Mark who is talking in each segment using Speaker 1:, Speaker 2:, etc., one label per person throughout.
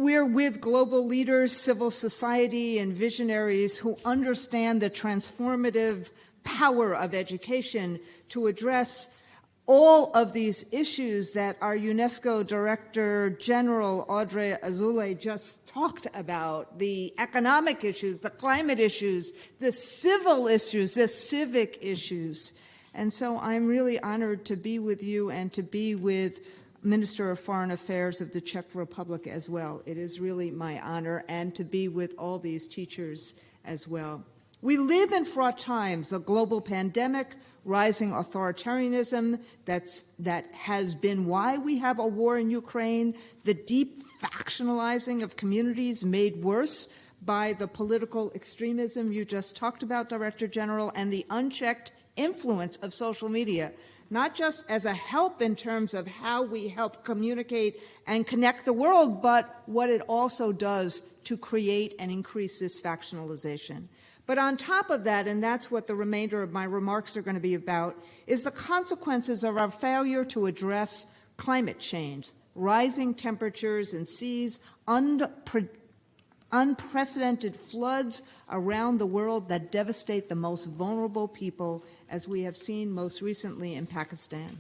Speaker 1: we're with global leaders, civil society, and visionaries who understand the transformative power of education to address all of these issues that our UNESCO Director General Audrey Azoulay just talked about, the economic issues, the climate issues, the civil issues, the civic issues. And so I'm really honored to be with you and to be with Minister of Foreign Affairs of the Czech Republic as well. It is really my honor, and to be with all these teachers as well. We live in fraught times, a global pandemic, rising authoritarianism that has been why we have a war in Ukraine, the deep factionalizing of communities made worse by the political extremism you just talked about, Director General, and the unchecked influence of social media, not just as a help in terms of how we help communicate and connect the world, but what it also does to create and increase this factionalization. But on top of that, and that's what the remainder of my remarks are going to be about, is the consequences of our failure to address climate change, rising temperatures and seas, unprecedented floods around the world that devastate the most vulnerable people, as we have seen most recently in Pakistan.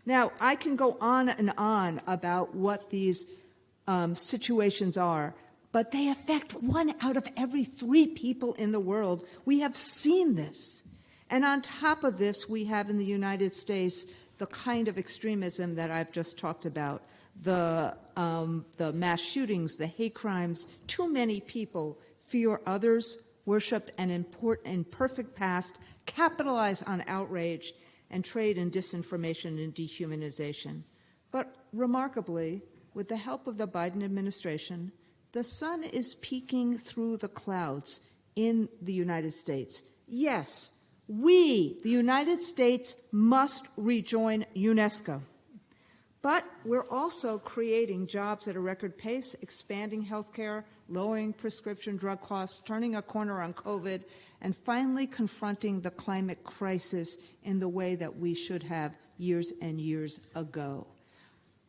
Speaker 1: Now, I can go on and on about what these situations are, but they affect 1 out of every 3 people in the world. We have seen this. And on top of this, we have in the United States the kind of extremism that I've just talked about, the mass shootings, the hate crimes. Too many people fear others, worship an imperfect past, capitalize on outrage, and trade in disinformation and dehumanization. But remarkably, with the help of the Biden administration, the sun is peeking through the clouds in the United States. Yes, we, the United States, must rejoin UNESCO. But we're also creating jobs at a record pace, expanding healthcare, lowering prescription drug costs, turning a corner on COVID, and finally confronting the climate crisis in the way that we should have years and years ago.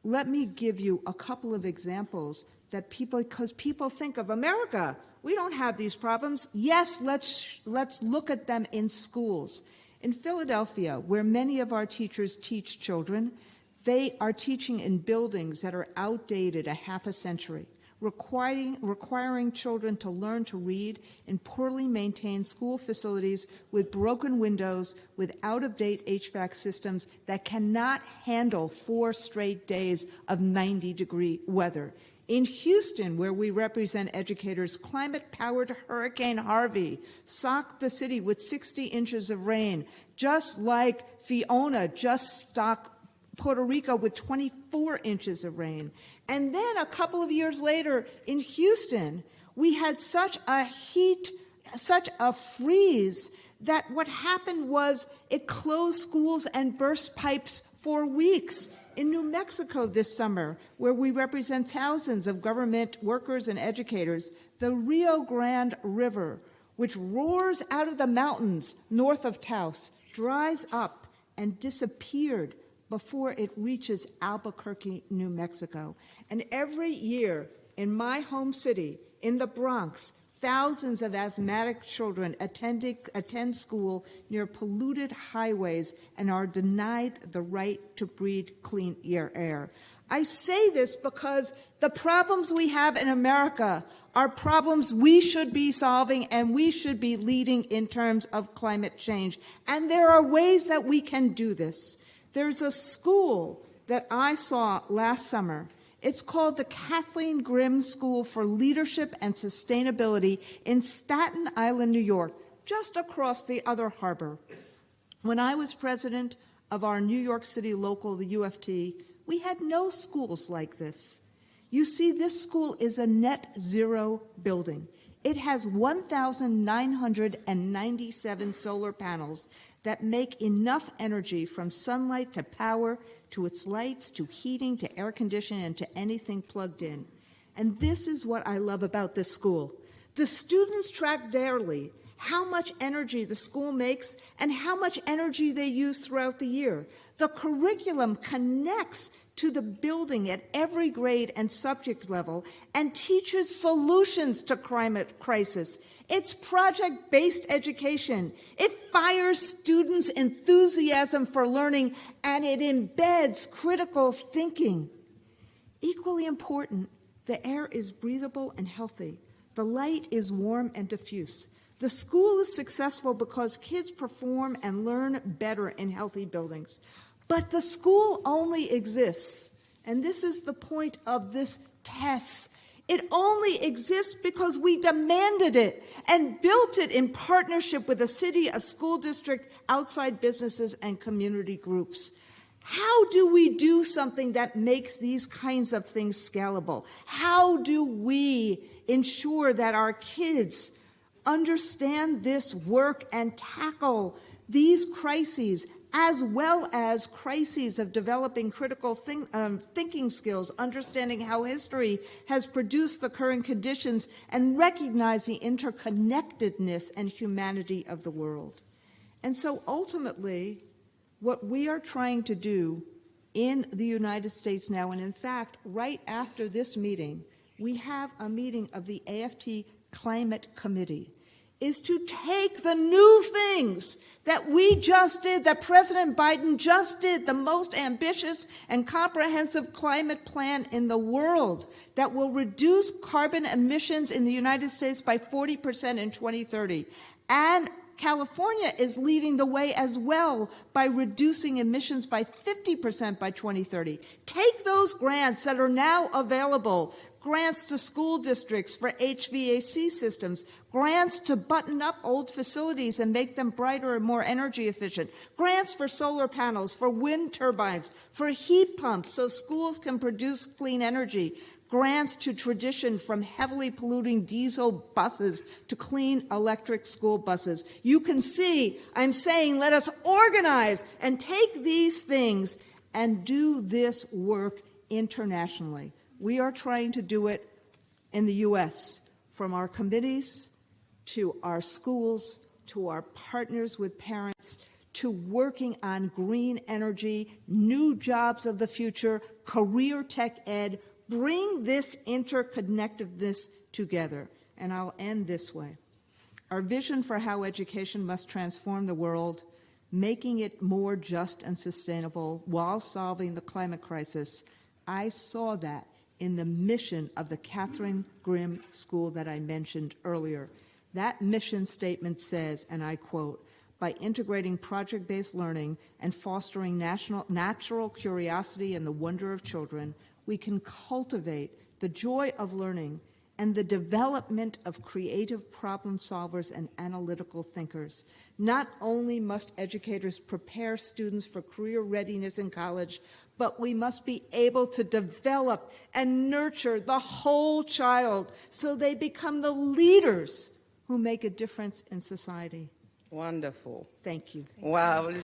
Speaker 1: Let me give you a couple of examples that because people think of America, we don't have these problems. Yes, let's look at them in schools. In Philadelphia, where many of our teachers teach children, they are teaching in buildings that are outdated a half a century, requiring children to learn to read in poorly maintained school facilities with broken windows, with out-of-date HVAC systems that cannot handle 4 straight days of 90-degree weather. In Houston, where we represent educators, climate-powered Hurricane Harvey socked the city with 60 inches of rain, just like Fiona just stocked Puerto Rico with 24 inches of rain. And then a couple of years later in Houston, we had such a heat, such a freeze, that what happened was it closed schools and burst pipes for weeks. In New Mexico this summer, where we represent thousands of government workers and educators, the Rio Grande River, which roars out of the mountains north of Taos, dries up and disappeared before it reaches Albuquerque, New Mexico. And every year in my home city, in the Bronx, thousands of asthmatic children attend school near polluted highways and are denied the right to breathe clean air. I say this because the problems we have in America are problems we should be solving, and we should be leading in terms of climate change. And there are ways that we can do this. There's a school that I saw last summer. It's called the Kathleen Grimm School for Leadership and Sustainability in Staten Island, New York, just across the other harbor. When I was president of our New York City local, the UFT, we had no schools like this. You see, this school is a net zero building. It has 1,997 solar panels that make enough energy from sunlight to power, to its lights, to heating, to air conditioning, and to anything plugged in. And this is what I love about this school. The students track daily how much energy the school makes and how much energy they use throughout the year. The curriculum connects to the building at every grade and subject level and teaches solutions to climate crisis. It's project-based education. It fires students' enthusiasm for learning, and it embeds critical thinking. Equally important, the air is breathable and healthy. The light is warm and diffuse. The school is successful because kids perform and learn better in healthy buildings. But the school only exists, and this is the point of this test. It only exists because we demanded it and built it in partnership with a city, a school district, outside businesses, and community groups. How do we do something that makes these kinds of things scalable? How do we ensure that our kids understand this work and tackle these crises, as well as crises of developing critical thinking skills, understanding how history has produced the current conditions, and recognize the interconnectedness and humanity of the world? And so ultimately, what we are trying to do in the United States now, and in fact, right after this meeting, we have a meeting of the AFT Climate Committee, is to take the new things that we just did, that President Biden just did, the most ambitious and comprehensive climate plan in the world that will reduce carbon emissions in the United States by 40% in 2030. And California is leading the way as well by reducing emissions by 50% by 2030. Take those grants that are now available, grants to school districts for HVAC systems, grants to button up old facilities and make them brighter and more energy efficient, grants for solar panels, for wind turbines, for heat pumps so schools can produce clean energy, grants to transition from heavily polluting diesel buses to clean electric school buses. You can see I'm saying let us organize and take these things and do this work internationally. We are trying to do it in the U.S., from our committees to our schools, to our partners with parents, to working on green energy, new jobs of the future, career tech ed. Bring this interconnectedness together. And I'll end this way. Our vision for how education must transform the world, making it more just and sustainable while solving the climate crisis, I saw that in the mission of the Catherine Grimm School that I mentioned earlier. That mission statement says, and I quote, "By integrating project-based learning and fostering natural curiosity and the wonder of children, we can cultivate the joy of learning and the development of creative problem solvers and analytical thinkers. Not only must educators prepare students for career readiness in college, but we must be able to develop and nurture the whole child so they become the leaders who make a difference in society."
Speaker 2: Wonderful.
Speaker 1: Thank you.
Speaker 2: Wow.